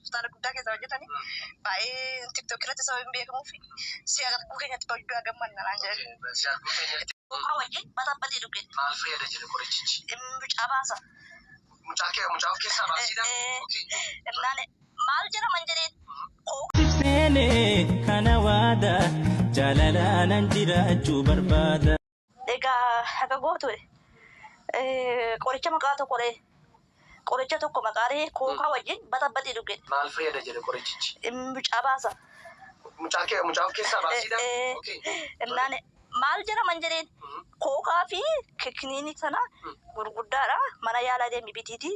فتارة قدّا كذا وجدتني باي تيك توك رت سوي بيكمو في سيارة كوكينة تبجوا أجمعنا العنجر سيارة كوكينة وحوجي بدي دوكي ما الفريد جل كوريتشي مش أباسا مشاكل سبعة سيدا إنني مال جرا منجرين تفني كان وادا جلالا ننجرا جوبر بادا إيجا هكا قوتوي قريتش مقاطو قريتش توكو مقاري كوكا وجين بدي دوكي ما الفريد جل كوريتشي مش أباسا مشاكل سبعة سيدا إنني مال جرا منجرين كوكا في ككنيني سنا gurguddaadha mana yaalaa deemi bitiiti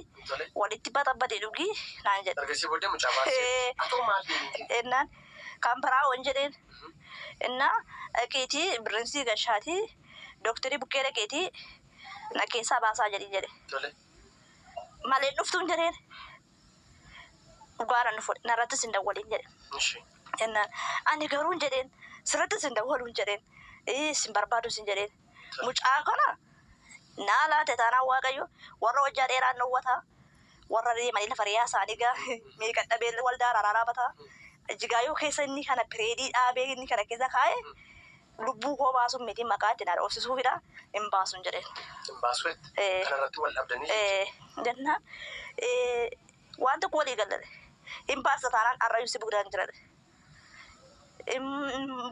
walitti badii dhugi naan jedhe argisi booddee mucaa baasee atoo maal ennaan kaamparaa wanjedheen ennaa keetii birrinsii gashaatii dooktarii bukkeera keetii na keessaa baasaa jedhe malee dhuftuun jedheen dhugaadhaan dhufu narrattis hin dawwaliin jedhe ennaan ani garuun jedheen sirrattis hin dawwaluun jedheen sin barbaadu sin jedheen mucaa kana Nala tetana wakayo warra wajja dheeraan dhowwata warra deemanii lafa riyaa isaanii gaa meeqan dhabee waldaa rararaa bata jigaayoo keessa inni kana pireedii dhaabee inni kana keessa kaa'e lubbuu koo baasuun miti maqaa itti na dhoofsisuufidha hin baasuun jedheen. Hin baasuu kanarratti wal dhabdanii jennaan waan tokko walii galale hin baasta taanaan arrayyuu si bugdaan jiran hin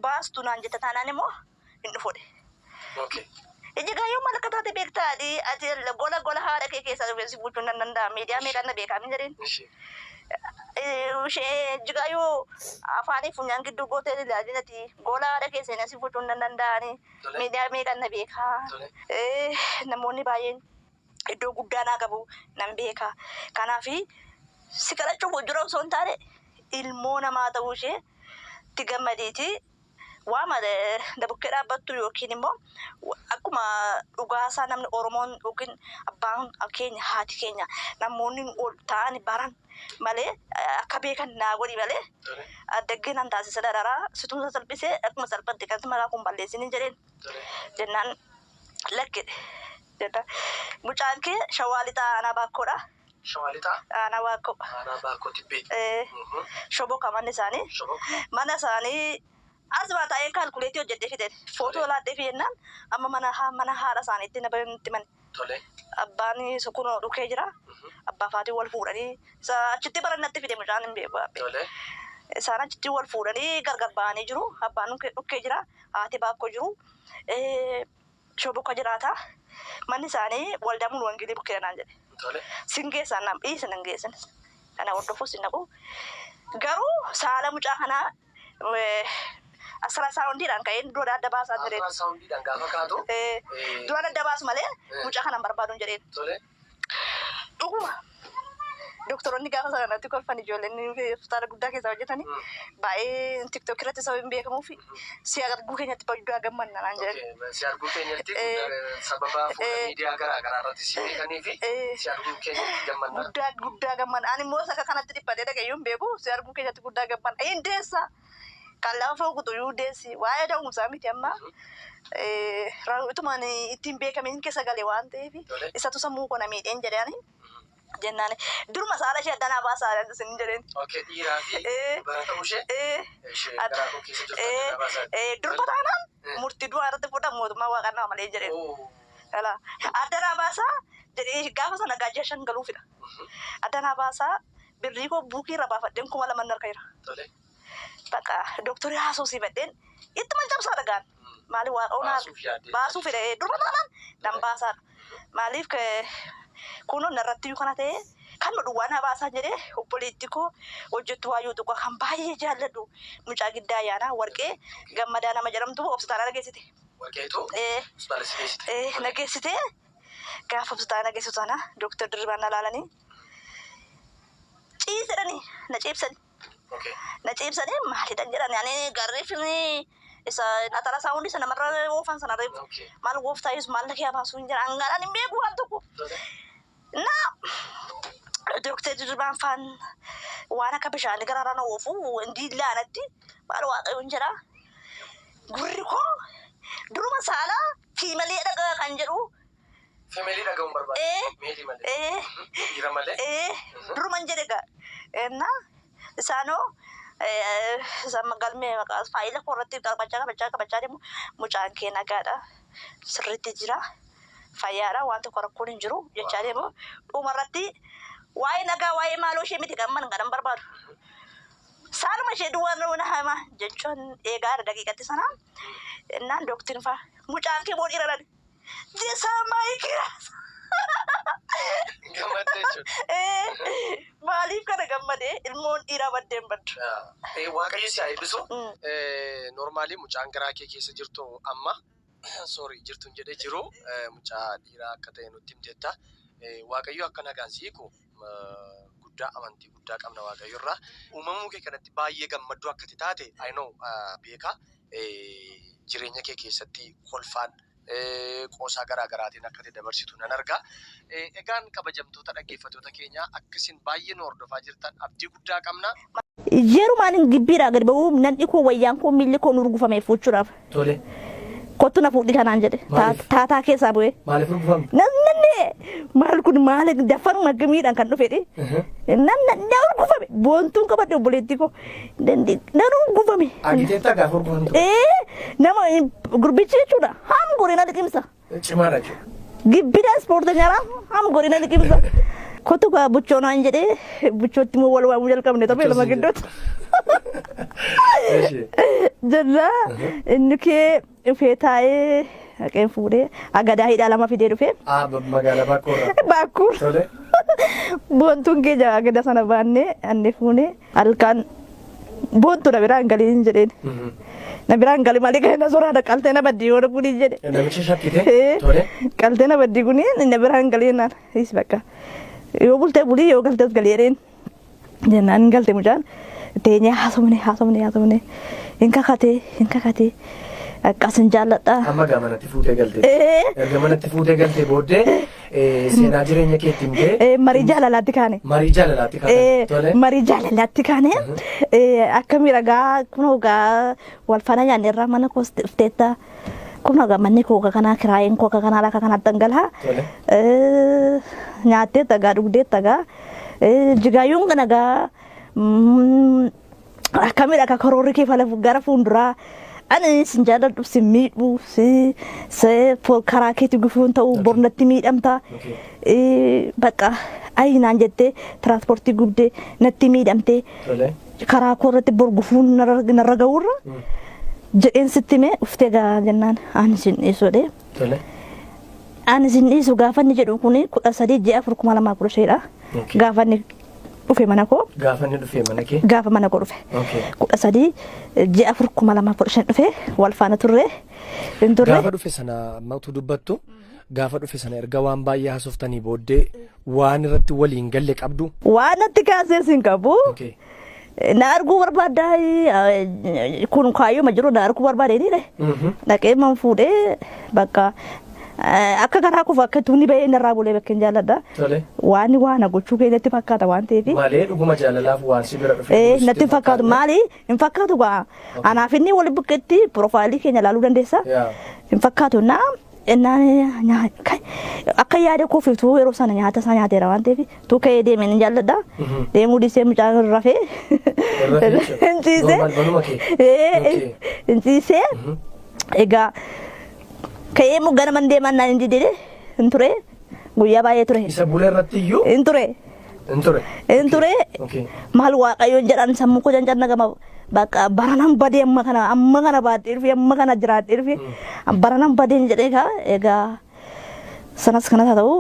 baastu naan jetta taanaan immoo hin dhufuudhe. Ijigaayo malakataate beektaadhi ati gola haadha kee keessa dhufeessi bulchuun nan danda'a miidiyaa meeqaan na beekaa min jedheen ishee jigaayo afaanii funyaan gidduu gootee ilaajinati gola haadha kee seenessi bulchuun nan danda'ani miidiyaa meeqaan na beekaa namoonni baay'een iddoo guddaa naa qabu nan beekaa kanaafi si kadhachuuf hojjura osoo hin taane ilmoo namaa ta'uu ishee itti gammadiiti. Wama da bukkee dhaabbattu yookiin immoo akkuma dhugaasaa namni Oromoon yookiin abbaan keenya haati keenya namoonni ol ta'an baran malee akka beekan naa godhi malee addaggeen an taasisa dararaa situun salphisee akkuma salphatti kan maraa kun balleessini jedheen jennaan lakke jennaan mucaan kee shawaalixaa anaa baakkoodha. Shawaalixaa anaa baakkoo tibbee shoboo kamanni isaanii mana isaanii. Asma ta'ee kalkuleetii hojjetee fide footoo laattee fiennaan amma mana haadha isaaniitti na bareetti man abbaan sukunoo dhukee jira abbaa faatii wal fuudhanii achitti barannatti fide mucaan hin beeku isaan achitti wal fuudhanii gargar ba'anii jiru abbaan dhukee jira haati baakkoo jiru shoboka jiraata manni isaanii waldaa mulu wangilii bukkee naan jedhe singeessaan nam dhiisan hin geessan kana hordofus hin naqu garuu saala mucaa kanaa asra saundi dan kain dua ada bahasa jere asra saundi dan gak fakatu dua ada bahasa malee mucaa kana barbaadun jedheen dhuguma doktoroonni gaafa sana natti kolfan ijoolleen hospitaala guddaa keessa hojjetani baay'ee tiktok irratti sababni beekamuufi si arguu keenyatti baay'ee gammanna naan jedhan si arguu keenyatti sababa fuula miidiyaa garaa irratti si beekaniifi si arguu keenyatti gammanna guddaa gammanna ani immoo saka kanatti dhiphatee dhagayyuun beeku si arguu keenyatti guddaa gammanna indeessa kalau fokus tu desi, wah ada miti amma. Itu mana itim bekamin kesagalewan tevi. Satu samu kona meeting jadi ani. Jenane. Dulu masalah sih ada nama salah tu sendiri. Oke, iya. Berapa usia? Dulu patanan. Murti dua ratus foto mau mawa karena malah jadi. Kalau ada nama jadi gak sana gajian galufida. Ada nama beriku buki rapat dem kumala mandar kaira. Baka dokter asusi beden itu macam saragan mali wa ona basu fide durmanan dan basar malif ke kuno narrati kanate kan duwana basa jere politiko hojjetu ayu to kan baye jalladu mucaa giddaa yana warqee gammadana majaramtu obstara nageessite warqee to nageessite gaafa obstara nageessutana dokter dirbaana laalani ciisedani na ciibsani Najibsani mahali danjiran yani garif ni isa atara saundi sana marra wofan sana rif mal wofta is mal lagi apa sunjar anggaran ni begu hantuku na dokter dirban fan wana kabisha ni garara na wofu ndi lanati baru wa unjara guriko duru masala family daga kanjeru family daga umbar ba meli male ira male duru manjere ga enna Isaanoo galmee maqaa faayila korratti qabachaa deemu mucaan kee nagaadha sirriitti jira fayyaadha waan tokko rakkoon hin jiru jechaa deemu dhumarratti waa'ee nagaa waa'ee maaloo ishee miti gamman gadan barbaadu. Saanuma ishee duwwaa na hama jechuun eegaadha daqiiqatti sana innaan dooktiin faa mucaan kee boodhiira dhan jesaa maayikira. Maaliif kana gammadee ilmoon dhiiraa baddeen baddu. Waaqayyo si haa eebbisu. Normaalii mucaan garaa kee keessa jirtu amma jirtuun jedhee jiru mucaa dhiiraa akka ta'e nutti himteetta. Waaqayyo akka nagaan siiqu guddaa amantii guddaa qabna waaqayyo irraa. Uumamuu kee kanatti baay'ee gammadduu akkati taate beeka jireenya kee keessatti kolfaan qoosaa garaa garaatiin akka dabarsitu nan argaa. Egaan kabajamtoota dhaggeeffattoota keenyaa akkasiin baay'ee nu hordofaa jirtan abdii guddaa qabna. Yerumaan gibbiidhaa gadi ba'uu namni koo wayyaan koo miilli koo nurgufame fuuchuudhaaf. Tole. Kottu na fuudhi kanaan jedhe. Taataa keessaa bu'ee. Maaliif nurgufame? Namni maal kun maal dafaruma gamiidhaan kan dhufedhe. Namni nurgufame boontuun qabadde obboleettii koo nurgufame. Agiteetta gaafa nurgufamtu. Nama gurbichi jechuudha haam gorina liqimsa. Cimaadha jechuudha. Gibbida ispoorteenyaadha haam gorina liqimsa. Kottu gaa buchoonaan jedhee buchootti immoo wal waamuu jalqabne ta'ee lama gidduutti. Jalla inni kee dhufee taa'ee haqeen fuudhee agadaa hidhaa lama fidee dhufee. Magaalaa Baakkoorraa. Baakkoor. Tole. Boontuun kee jaa agada sana baannee anne fuunee halkan boontuu na biraan galiin jedheen. Na biraan gali malee kan na soraadha qaltee na baddii yoo dhuguu jedhe. Namichi shakkite. Tole. Qaltee na baddii kuni na biraan galee naan is bakka. Yoo bultee bulii yoo galtees galeereen jennaan galte mucaan teenyee haasofne hin kakatee akkasin jaalladha. Amma gamanatti fuutee galte. Erga manatti fuutee galte booddee seenaa jireenya keetti himtee. Marii jaalalaatti kaane. Marii jaalalaatti kaane. Tole. Marii jaalalaatti kaane akka miidhagaa kunoo gaa wal faana nyaanne irraa mana koos dhufteetta. Kunoo gaa manni koo kanaa kiraayeen koo kanaa lafa kanaa dhangalaa. Nyaattee tagaa dhugdee tagaa jigaayyuun kana gaa akka miidhagaa karoorri kee gara fuulduraa. Ani sin jaalladhu sin miidhu karaa keetti gufuun ta'uu bornatti miidhamta. Bakka ayinaan jettee tiraanspoortii gubdee natti miidhamtee karaa koo irratti bor gufuun narra ga'uurra jedheen sitti mee uftee gaa jennaan ani sin dhiisuudhe. Ani sin dhiisu gaafa inni jedhu kuni 13/4/2015 gaafa inni dhufe mana koo. Gaafa inni dhufe mana kee. Gaafa mana koo dhufe. 13/4/2015 dhufe wal faana turre. Gaafa dhufe sana matu dubbattu gaafa dhufe sana erga waan baay'ee haasoftanii booddee waan irratti waliin galle qabdu. Waan natti kaasee sin qabu. Na arguu barbaaddaa kun kaayyoo ma jiru na arguu barbaadeenidha. Dhaqee man fuudhee bakka. Akka karaa kufa akka tuunni bahee narraa bulee bakkeen jaalladha. Waan gochuu keenyatti fakkaata waan ta'eef. Malee dhuguma jaalalaaf waan si bira dhufe. Natti fakkaatu maali hin fakkaatu gaa anaaf inni wal bukkeetti piroofaayilii keenya ilaaluu dandeessa. Hin fakkaatu akka yaada koo fiftuu yeroo sana nyaata isaa nyaateera waan ta'eef tuu ka'ee deemee ni jaalladha. Deemuu dhiisee mucaan rafee. Hin ciisee. Egaa. Kayee muggana mandee mannaan hin didee hin ture guyyaa baay'ee ture. Isa bulee irratti iyyuu. Hin ture. Maal waaqayyoon jedhan sammuu koo janjanna gama bakka baranan badee amma kana baadhee dhufe amma kana jiraadhee dhufe baranan badeen jedhee egaa sanas kana haa ta'u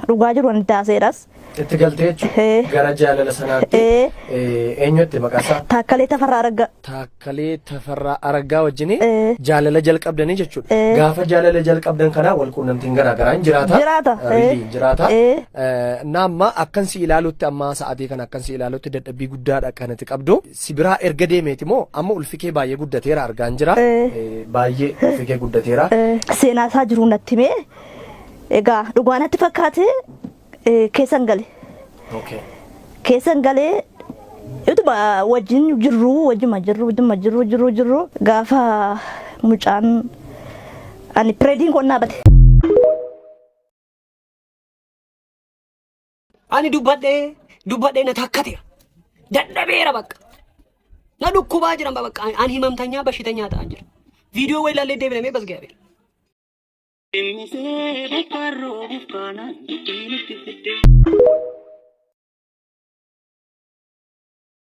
dhugaa jiru ani taaseedhas. Itti galtee jechuudha. Gara jaalala sanaatti eenyutti maqaasaa? Taakkalee Tafarraa Araggaa. Taakkalee Tafarraa Araggaa wajjin jaalala jalqabdanii jechuudha. Gaafa jaalala jalqabdan kanaa wal quunnamtiin garaa garaa hin jiraata. Jiraata. Naamma akkan si ilaalutti amma sa'aatii kana akkan si ilaalutti dadhabbii guddaadha kanatti qabdu. Si biraa erga deemeeti moo amma ulfikee baay'ee guddateera argaan jira. Baay'ee ulfikee guddateera. Seenaa isaa jiru natti mee egaa dhugaa natti fakkaate. Keessan gale. Keessan galee utuma wajjin jirru gaafa mucaan ani pireediin qonnaa bate. Ani dubbadhee na takkateera. Dadhabeera bakka. ለዱኩባ ጅራም በቃ አን ህመምተኛ በሽተኛ ታንጅር ቪዲዮ ወይ ላለ ደብለ በስ እግዚአብሔር የሚሰ በቃሮ ቡካና